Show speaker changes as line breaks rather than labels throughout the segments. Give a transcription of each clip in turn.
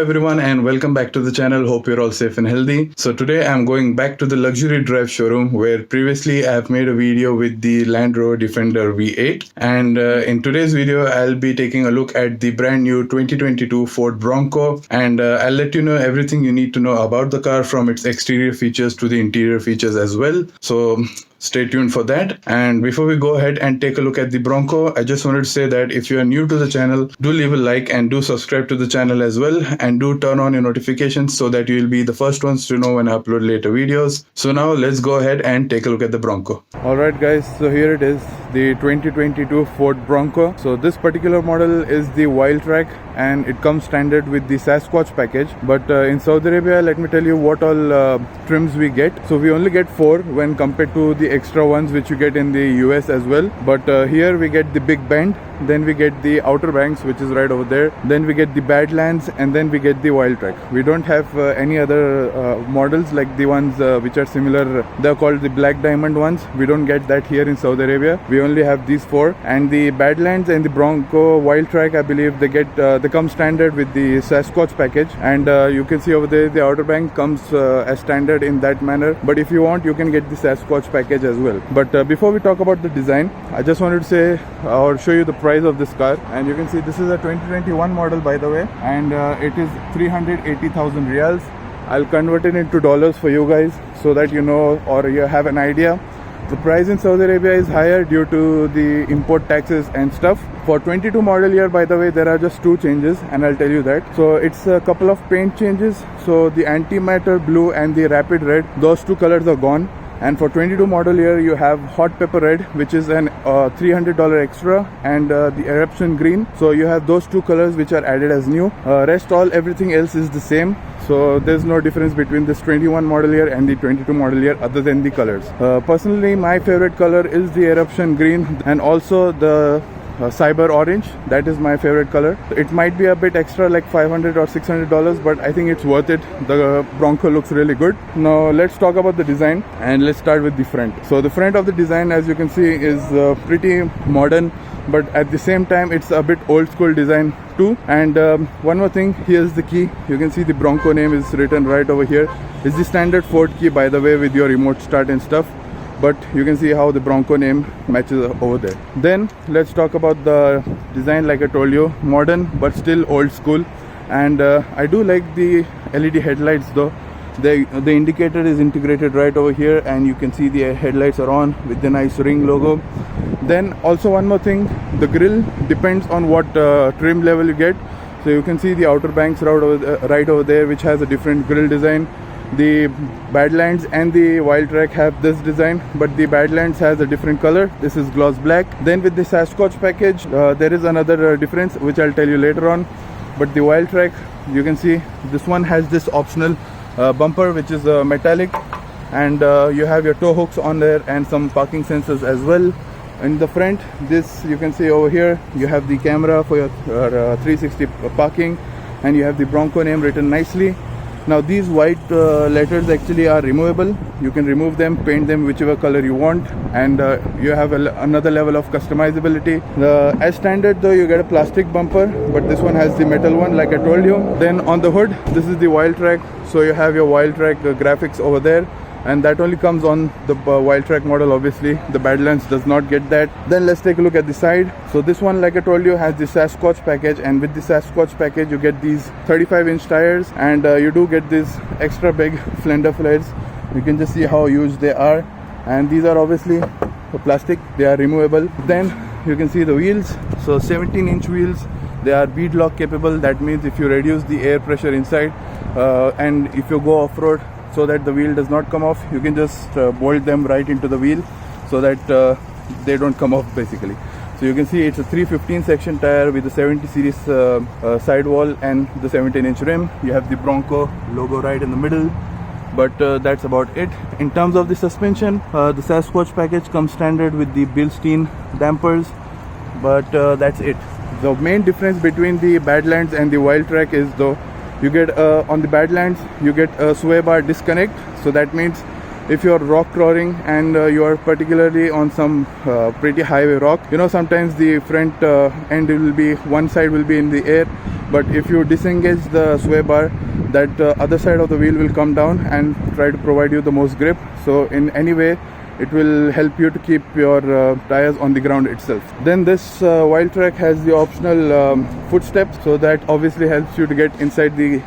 everyone and welcome back to the channel. Hope you're all safe and healthy. So today I'm going back to the luxury drive showroom where previously I've made a video with the Land Rover Defender V8, and in today's video I'll be taking a look at the brand new 2022 Ford Bronco, and I'll let you know everything you need to know about the car, from its exterior features to the interior features as well. So stay tuned for that. And before we go ahead and take a look at the Bronco, I just wanted to say that if you are new to the channel, do leave a like and do subscribe to the channel as well, and do turn on your notifications so that you will be the first ones to know when I upload later videos. So now let's go ahead and take a look at the Bronco. Alright guys, so here it is, the 2022 Ford Bronco. So this particular model is the WIldtrak and it comes standard with the Sasquatch package, but in Saudi Arabia, let me tell you what all trims we get. So we only get 4 when compared to the extra ones which you get in the US as well, but here we get the big bend, then we get the Outer Banks, which is right over there, then we get the Badlands, and then we get the WIldtrak. We don't have any other models like the ones which are similar. They're called the Black Diamond ones. We don't get that here in Saudi Arabia. We only have these 4, and the Badlands and the Bronco WIldtrak, I believe they come standard with the Sasquatch package, and you can see over there the Outer Bank comes as standard in that manner, but if you want you can get the Sasquatch package as well. But before we talk about the design, I just wanted to say or show you the price of this car. And you can see this is a 2021 model, by the way, and it is 380,000 riyals. I'll convert it into dollars for you guys so that you know or you have an idea. The price in Saudi Arabia is higher due to the import taxes and stuff. For 22 model year, by the way, there are just 2 changes, and I'll tell you that. So it's a couple of paint changes. So the Antimatter Blue and the Rapid Red, those 2 colors are gone. And for 22 model year, you have Hot Pepper Red, which is an $300 extra, and the Eruption Green. So you have those 2 colors which are added as new. Everything else is the same. So there's no difference between this 21 model year and the 22 model year other than the colors. Personally, my favorite color is the Eruption Green, and also the Cyber Orange. That is my favorite color. It might be a bit extra, like $500 or $600, but I think it's worth it. The Bronco looks really good. Now let's talk about the design, and let's start with the front. So the front of the design, as you can see, is pretty modern, but at the same time it's a bit old school design too. And one more thing, here's the key. You can see the Bronco name is written right over here. It's the standard Ford key, by the way, with your remote start and stuff, but you can see how the Bronco name matches over there. Then let's talk about the design. Like I told you, modern but still old school, and I do like the LED headlights though. The indicator is integrated right over here, and you can see the headlights are on with the nice ring logo. Then also one more thing, the grille depends on what trim level you get. So you can see the Outer Banks right over there, which has a different grille design. The Badlands and the WIldtrak have this design, but the Badlands has a different color. This is gloss black. Then with the Sasquatch package, there is another difference which I'll tell you later on. But the WIldtrak, you can see this one has this optional bumper which is metallic, and you have your tow hooks on there and some parking sensors as well. In the front, this you can see over here, you have the camera for your 360 parking, and you have the Bronco name written nicely. Now these white letters actually are removable. You can remove them, paint them whichever color you want, and you have another level of customizability. As standard though, you get a plastic bumper, but this one has the metal one like I told you. Then on the hood, this is the WIldtrak. So you have your WIldtrak graphics over there, and that only comes on the WIldtrak model. Obviously the Badlands does not get that. Then let's take a look at the side. So this one, like I told you, has the Sasquatch package, and with the Sasquatch package you get these 35-inch tires, and you do get these extra big fender flares. You can just see how huge they are, and these are obviously plastic, they are removable. Then you can see the wheels. So 17-inch wheels, they are bead lock capable. That means if you reduce the air pressure inside and if you go off-road, so that the wheel does not come off, you can just bolt them right into the wheel so that they don't come off basically. So you can see it's a 315 section tire with the 70 series sidewall and the 17-inch rim. You have the Bronco logo right in the middle, but that's about it. In terms of the suspension, the Sasquatch package comes standard with the Bilstein dampers, but that's it. The main difference between the Badlands and the WIldtrak is though, you get on the Badlands you get a sway bar disconnect. So that means if you're rock crawling and you are particularly on some pretty highway rock, you know, sometimes the front end will be, one side will be in the air, but if you disengage the sway bar, that other side of the wheel will come down and try to provide you the most grip. So in any way it will help you to keep your tires on the ground itself. Then this WIldtrak has the optional footsteps, so that obviously helps you to get inside the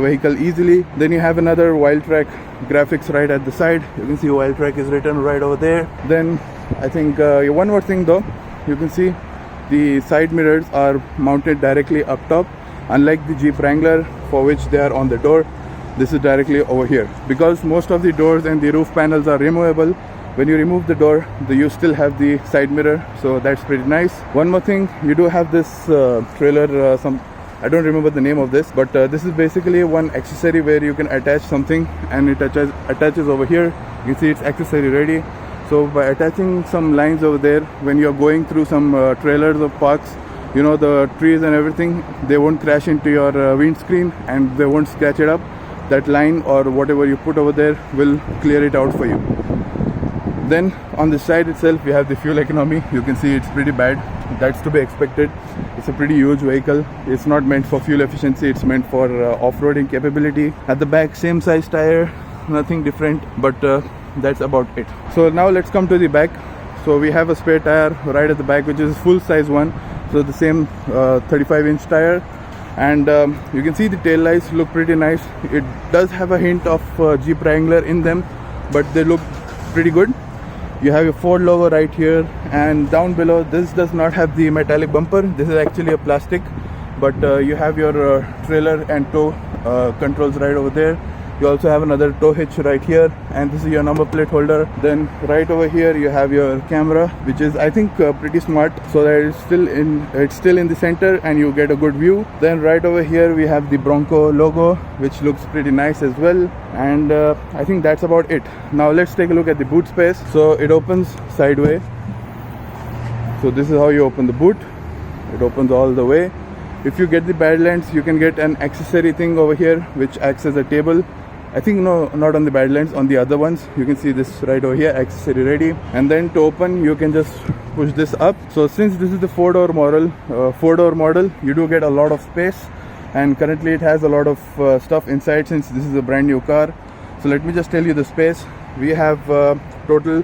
vehicle easily. Then you have another WIldtrak graphics right at the side. You can see WIldtrak is written right over there. Then I think one more thing though, you can see the side mirrors are mounted directly up top, unlike the Jeep Wrangler for which they are on the door. This is directly over here, because most of the doors and the roof panels are removable. When you remove the door, you still have the side mirror, so that's pretty nice. One more thing, you do have this trailer, I don't remember the name of this, but this is basically one accessory where you can attach something, and it attaches over here. You can see it's accessory ready. So by attaching some lines over there, when you're going through some trailers or parks, you know, the trees and everything, they won't crash into your windscreen and they won't scratch it up. That line or whatever you put over there will clear it out for you. Then on the side itself, we have the fuel economy. You can see it's pretty bad. That's to be expected. It's a pretty huge vehicle. It's not meant for fuel efficiency, it's meant for off-roading capability. At the back, same size tire, nothing different, but that's about it. So now let's come to the back. So we have a spare tire right at the back, which is full size one, so the same 35-inch tire. And you can see the tail lights look pretty nice. It does have a hint of Jeep Wrangler in them, but they look pretty good. You have your Ford logo right here, and down below, this does not have the metallic bumper. This is actually a plastic, but you have your trailer and tow controls right over there. You also have another tow hitch right here, and this is your number plate holder. Then right over here you have your camera, which is I think pretty smart, so that it's still in the center and you get a good view. Then right over here we have the Bronco logo, which looks pretty nice as well. And I think that's about it. Now let's take a look at the boot space. So it opens sideways. So this is how you open the boot. It opens all the way. If you get the Badlands, you can get an accessory thing over here which acts as a table. I think no, not on the Badlands, on the other ones. You can see this right over here, accessory ready. And then to open, you can just push this up. So since this is the four-door model, you do get a lot of space. And currently it has a lot of stuff inside, since this is a brand new car. So let me just tell you the space. We have total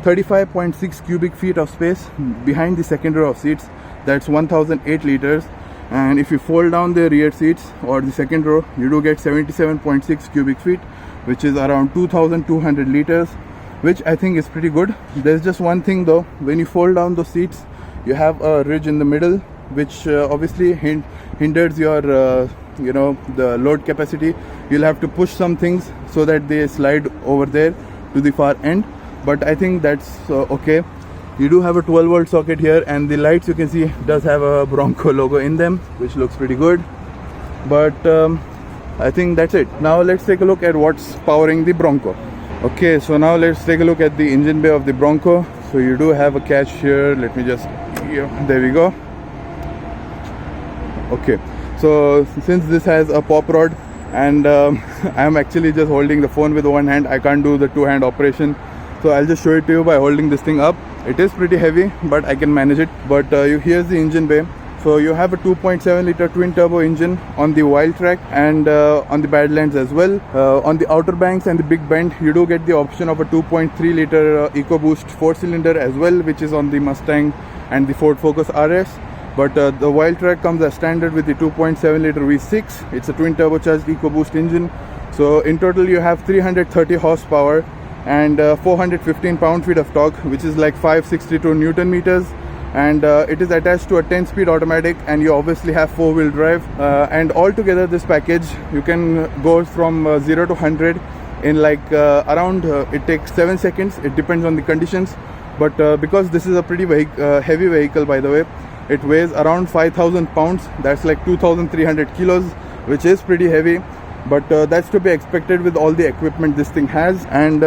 35.6 cubic feet of space behind the second row of seats. That's 1008 liters. And if you fold down the rear seats or the second row, you do get 77.6 cubic feet, which is around 2200 liters, which I think is pretty good. There's just one thing though, when you fold down the seats, you have a ridge in the middle, which obviously hinders your the load capacity. You'll have to push some things so that they slide over there to the far end, but I think that's okay. You do have a 12-volt socket here, and the lights you can see does have a Bronco logo in them, which looks pretty good. But I think that's it. Now let's take a look at what's powering the Bronco. Okay, so now let's take a look at the engine bay of the Bronco. So you do have a catch here. Let me just, there we go. Okay, so since this has a pop rod, and I'm actually just holding the phone with one hand, I can't do the two-hand operation. So I'll just show it to you by holding this thing up. It is pretty heavy, but I can manage it. But here's the engine bay. So you have a 2.7 liter twin turbo engine on the WIldtrak and on the Badlands as well. On the Outer Banks and the Big Bend, you do get the option of a 2.3 liter EcoBoost 4-cylinder as well, which is on the Mustang and the Ford Focus RS. But the WIldtrak comes as standard with the 2.7 liter V6. It's a twin turbocharged EcoBoost engine. So in total you have 330 horsepower and 415 pound-feet of torque, which is like 562 Newton meters. And it is attached to a 10-speed automatic, and you obviously have 4-wheel drive. And altogether this package, you can go from 0 to 100 in like around, it takes 7 seconds. It depends on the conditions. But because this is a pretty heavy vehicle, by the way, it weighs around 5,000 pounds. That's like 2,300 kilos, which is pretty heavy. But that's to be expected with all the equipment this thing has. And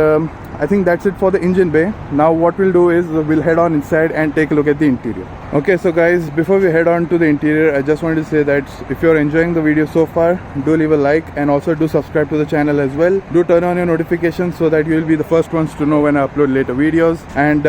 I think that's it for the engine bay. Now what we'll do is we'll head on inside and take a look at the interior. Okay, so guys, before we head on to the interior, I just wanted to say that if you're enjoying the video so far, do leave a like and also do subscribe to the channel as well. Do turn on your notifications so that you will be the first ones to know when I upload later videos. And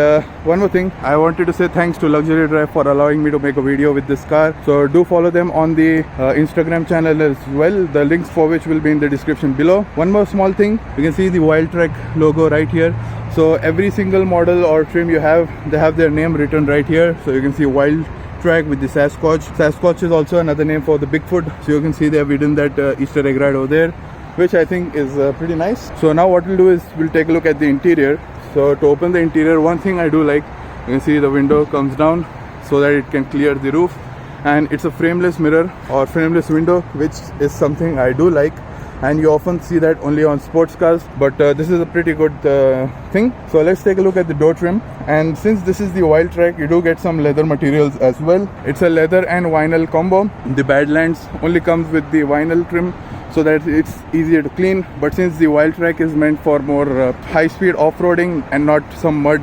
one more thing, I wanted to say thanks to Luxury Drive for allowing me to make a video with this car. So do follow them on the Instagram channel as well, the links for which will be in the description below. One more small thing, you can see the WIldtrak logo right here. So every single model or trim you have, they have their name written right here. So you can see WIldtrak with the Sasquatch. Sasquatch is also another name for the Bigfoot. So you can see they have hidden that Easter egg right over there, which I think is pretty nice. So now what we'll do is we'll take a look at the interior. So to open the interior, one thing I do like, you can see the window comes down so that it can clear the roof. And it's a frameless mirror or frameless window, which is something I do like. And you often see that only on sports cars, but this is a pretty good thing. So let's take a look at the door trim. And since this is the WIldtrak, you do get some leather materials as well. It's a leather and vinyl combo. The Badlands only comes with the vinyl trim so that it's easier to clean, but since the WIldtrak is meant for more high-speed off-roading and not some mud,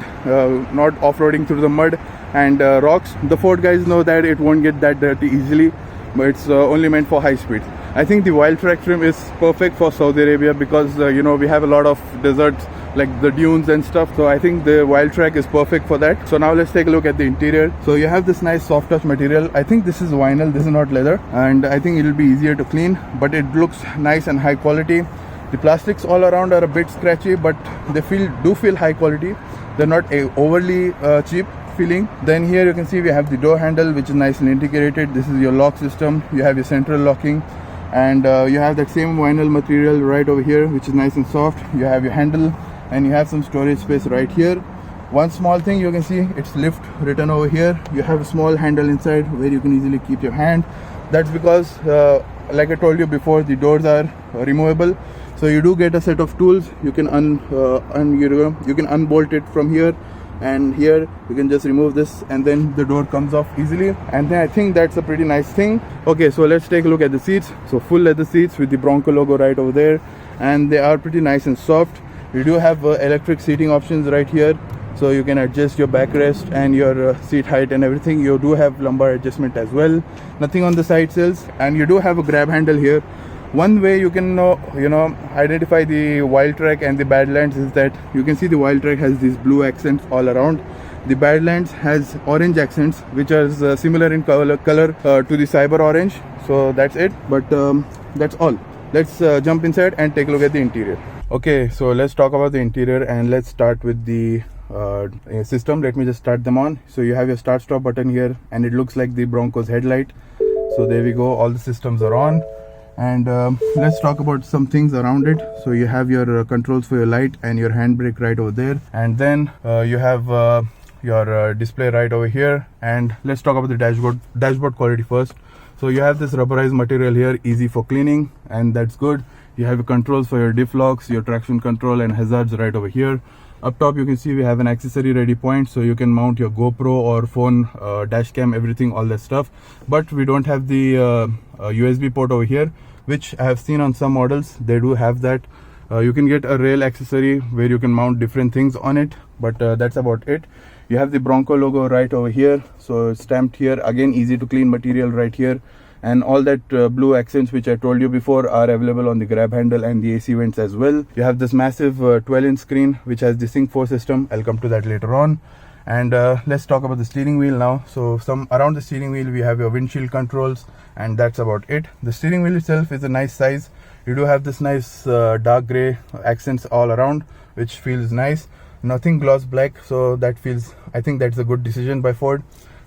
not off-roading through the mud and rocks, the Ford guys know that it won't get that dirty easily, but it's only meant for high speed. I think the WIldtrak trim is perfect for Saudi Arabia because you know, we have a lot of deserts like the dunes and stuff, so I think the WIldtrak is perfect for that. So now let's take a look at the interior. So you have this nice soft touch material. I think this is vinyl, this is not leather, and I think it will be easier to clean, but it looks nice and high quality. The plastics all around are a bit scratchy, but they do feel high quality. They're not overly cheap feeling. Then here you can see we have the door handle, which is nicely integrated. This is your lock system. You have your central locking, and you have that same vinyl material right over here, which is nice and soft. You have your handle and you have some storage space right here. One small thing, you can see it's lift written over here. You have a small handle inside where you can easily keep your hand. That's because like I told you before, the doors are removable, so you do get a set of tools. You can you can unbolt it from here, and here you can just remove this and then the door comes off easily. And then I think that's a pretty nice thing. Okay, so let's take a look at the seats. So full leather seats with the Bronco logo right over there, and they are pretty nice and soft. You do have electric seating options right here, so you can adjust your backrest and your seat height and everything. You do have lumbar adjustment as well. Nothing on the side sills, and you do have a grab handle here. One way you can identify the WIldtrak and the Badlands is that you can see the WIldtrak has these blue accents all around. The Badlands has orange accents, which are similar in color to the Cyber Orange. So that's it, but that's all. Let's jump inside and take a look at the interior. Okay, so let's talk about the interior, and let's start with the system. Let me just start them on. So you have your start stop button here, and it looks like the Bronco's headlight. So there we go, all the systems are on. And let's talk about some things around it. So you have your controls for your light and your handbrake right over there, and then you have your display right over here. And let's talk about the dashboard quality first. So you have this rubberized material here, easy for cleaning, and that's good. You have your controls for your diff locks, your traction control and hazards right over here. Up top you can see we have an accessory ready point, so you can mount your GoPro or phone, dash cam, everything, all that stuff. But we don't have the USB port over here, which I have seen on some models. They do have that. You can get a rail accessory where you can mount different things on it, but that's about it. You have the Bronco logo right over here, so stamped here. Again, easy to clean material right here. And all that blue accents which I told you before are available on the grab handle and the AC vents as well. You have this massive 12-inch screen which has the Sync 4 system. I'll come to that later on. And let's talk about the steering wheel now. So around the steering wheel we have your windshield controls, and that's about it. The steering wheel itself is a nice size. You do have this nice dark gray accents all around, which feels nice. Nothing gloss black, so that feels, I think that's a good decision by Ford.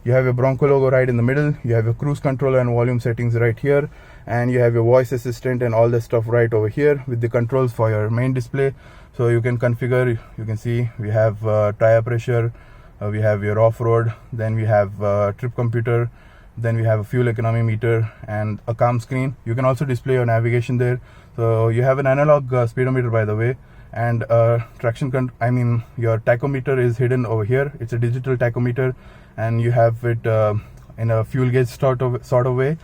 You have your Bronco logo right in the middle. You have your cruise control and volume settings right here, and you have your voice assistant and all that stuff right over here with the controls for your main display. So you can configure, you can see we have tire pressure, we have your off-road, then we have trip computer, then we have a fuel economy meter and a calm screen. You can also display your navigation there. So you have an analog speedometer, by the way, and your tachometer is hidden over here. It's a digital tachometer, and you have it in a fuel gauge sort of way.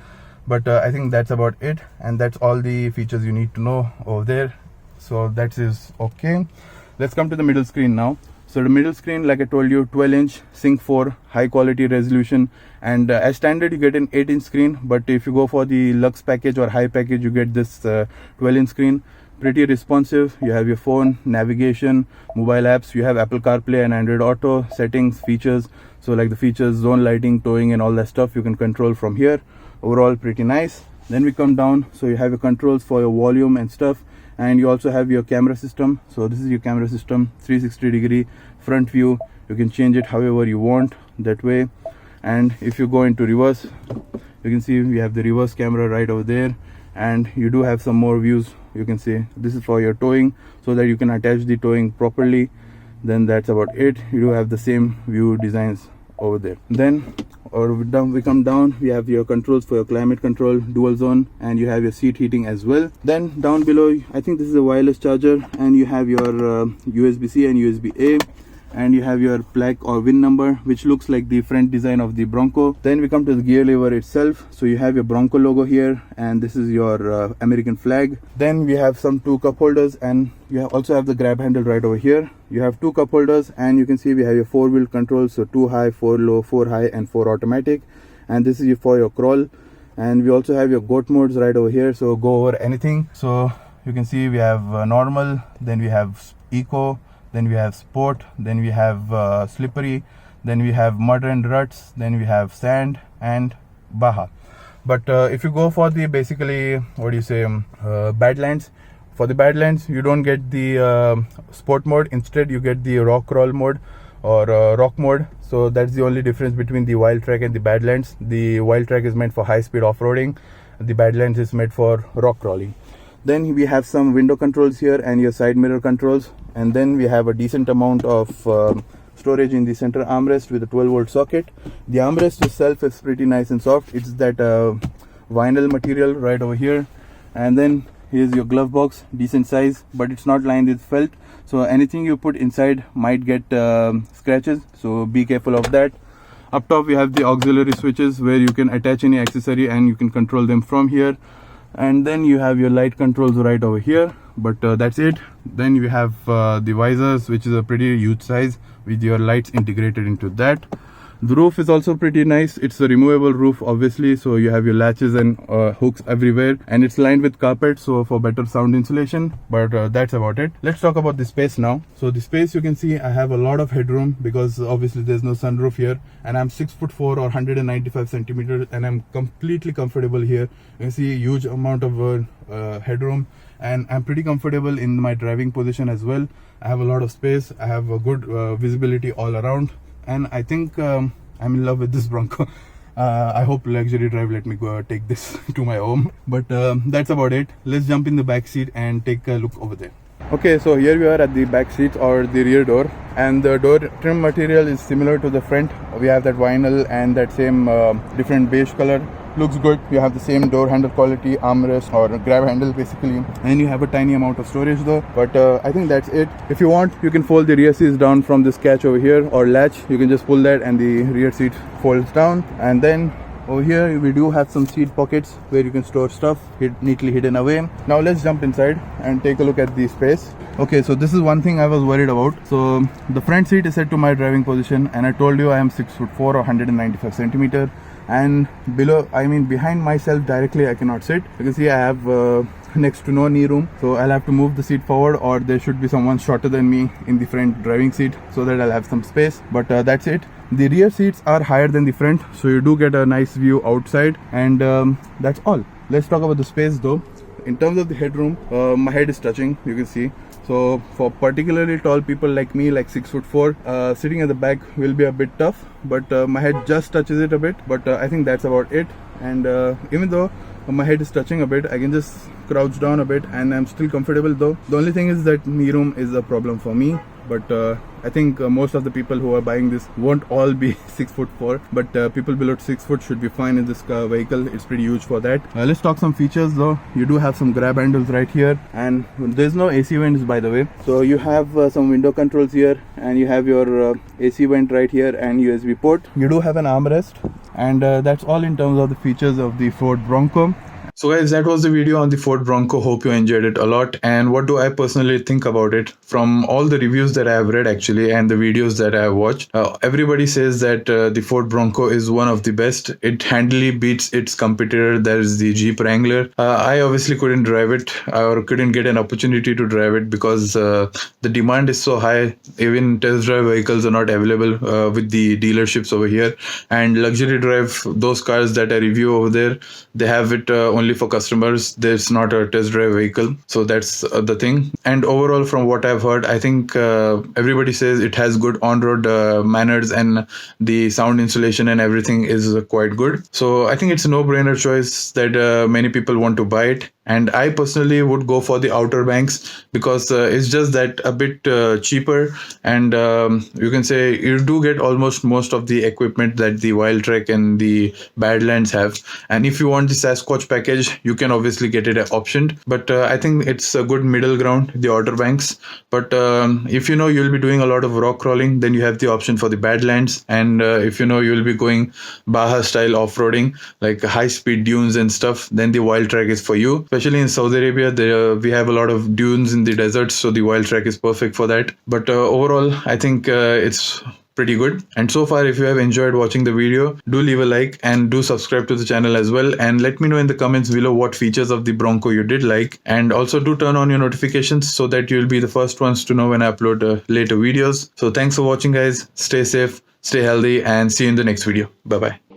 But I think that's about it, and that's all the features you need to know over there. So that is okay. Let's come to the middle screen now. So the middle screen, like I told you, 12-inch Sync 4 high quality resolution, and as standard you get an 8-inch screen, but if you go for the Lux package or high package you get this 12-inch screen. Pretty responsive. You have your phone, navigation, mobile apps, you have Apple CarPlay and Android Auto, settings, features, so like the features, zone lighting, towing and all that stuff you can control from here. Overall pretty nice. Then we come down, so you have your controls for your volume and stuff, and you also have your camera system. So this is your camera system, 360-degree front view. You can change it however you want that way. And if you go into reverse, you can see we have the reverse camera right over there, and you do have some more views. You can see this is for your towing, so that you can attach the towing properly. Then that's about it. You do have the same view designs over there. Then we come down, we have your controls for your climate control, dual zone, and you have your seat heating as well. Then down below, I think this is a wireless charger, and you have your USB-C and USB-A, and you have your plaque or VIN number, which looks like the front design of the Bronco. Then we come to the gear lever itself. So you have your Bronco logo here, and this is your American flag. Then we have some 2 cup holders, and you also have the grab handle right over here. You have 2 cup holders, and you can see we have your 4-wheel controls, so 2 high, 4 low, 4 high and 4 automatic, and this is for your crawl. And we also have your GOAT modes right over here, so go over anything. So you can see we have normal, then we have eco, then we have sport, then we have slippery, then we have mud and ruts, then we have sand and Baja. But if you go for the basically Badlands, for the Badlands you don't get the sport mode. Instead you get the rock crawl mode or rock mode. So that's the only difference between the WIldtrak and the Badlands. The WIldtrak is meant for high speed off-roading, the Badlands is meant for rock crawling. Then we have some window controls here and your side mirror controls, and then we have a decent amount of storage in the center armrest with a 12-volt socket. The armrest itself is pretty nice and soft. It's that vinyl material right over here. And then here's your glove box, decent size, but it's not lined with felt, so anything you put inside might get scratches, so be careful of that. Up top we have the auxiliary switches where you can attach any accessory and you can control them from here. And then you have your light controls right over here, but that's it. Then you have the visors, which is a pretty huge size with your lights integrated into that. The roof is also pretty nice. It's a removable roof obviously, so you have your latches and hooks everywhere, and it's lined with carpet, so for better sound insulation. But that's about it. Let's talk about the space now. So the space, you can see I have a lot of headroom because obviously there's no sunroof here, and I'm 6'4" or 195 centimeters, and I'm completely comfortable here. You can see a huge amount of headroom, and I'm pretty comfortable in my driving position as well. I have a lot of space. I have a good visibility all around, and I think I'm in love with this Bronco. I hope Luxury Drive let me go take this to my home. But that's about it. Let's jump in the back seat and take a look over there. Okay, so here we are at the back seat or the rear door, and the door trim material is similar to the front. We have that vinyl and that same different beige color. Looks good. You have the same door handle quality, armrest or grab handle basically, and you have a tiny amount of storage though. But I think that's it. If you want, you can fold the rear seats down from this catch over here or latch. You can just pull that and the rear seat folds down. And then over here we do have some seat pockets where you can store stuff neatly hidden away. Now let's jump inside and take a look at the space. Okay, so this is one thing I was worried about. So the front seat is set to my driving position, and I told you I am 6'4" or 195 centimeters. And below, I mean behind myself directly, I cannot sit. You can see I have next to no knee room, so I'll have to move the seat forward, or there should be someone shorter than me in the front driving seat so that I'll have some space. But that's it. The rear seats are higher than the front, so you do get a nice view outside, and that's all. Let's talk about the space though. In terms of the headroom, my head is touching, you can see. So for particularly tall people like me, like 6'4", sitting at the back will be a bit tough, but my head just touches it a bit. But I think that's about it. And even though my head is touching a bit, I can just crouch down a bit and I'm still comfortable though. The only thing is that knee room is a problem for me. But I think most of the people who are buying this won't all be 6'4", but people below 6 foot should be fine in this vehicle. It's pretty huge for that. Let's talk some features though. You do have some grab handles right here, and there's no AC vents by the way. So you have some window controls here, and you have your AC vent right here and USB port. You do have an armrest, and that's all in terms of the features of the Ford Bronco. So guys, that was the video on the Ford Bronco. Hope you enjoyed it a lot. And what do I personally think about it? From all the reviews that I have read actually and the videos that I have watched, everybody says that the Ford Bronco is one of the best. It handily beats its competitor, that is the Jeep Wrangler. I obviously couldn't drive it or couldn't get an opportunity to drive it because the demand is so high. Even test drive vehicles are not available with the dealerships over here. And luxury drive, those cars that I review over there, they have it only for customers. There's not a test drive vehicle, so that's the thing. And overall, from what I've heard, I think everybody says it has good on-road manners, and the sound insulation and everything is quite good. So I think it's a no-brainer choice that many people want to buy it. And I personally would go for the Outer Banks because it's just that a bit cheaper, and you can say you do get almost most of the equipment that the WIldtrak and the Badlands have. And if you want the Sasquatch package, you can obviously get it optioned. But I think it's a good middle ground, the Outer Banks. But if you know you'll be doing a lot of rock crawling, then you have the option for the Badlands. And if you know you'll be going Baja style off-roading, like high-speed dunes and stuff, then the WIldtrak is for you. Especially in Saudi Arabia, we have a lot of dunes in the deserts, so the WIldtrak is perfect for that. But overall, I think it's pretty good. And so far, if you have enjoyed watching the video, do leave a like and do subscribe to the channel as well, and let me know in the comments below what features of the Bronco you did like. And also do turn on your notifications so that you'll be the first ones to know when I upload later videos. So thanks for watching guys, stay safe, stay healthy, and see you in the next video. Bye bye.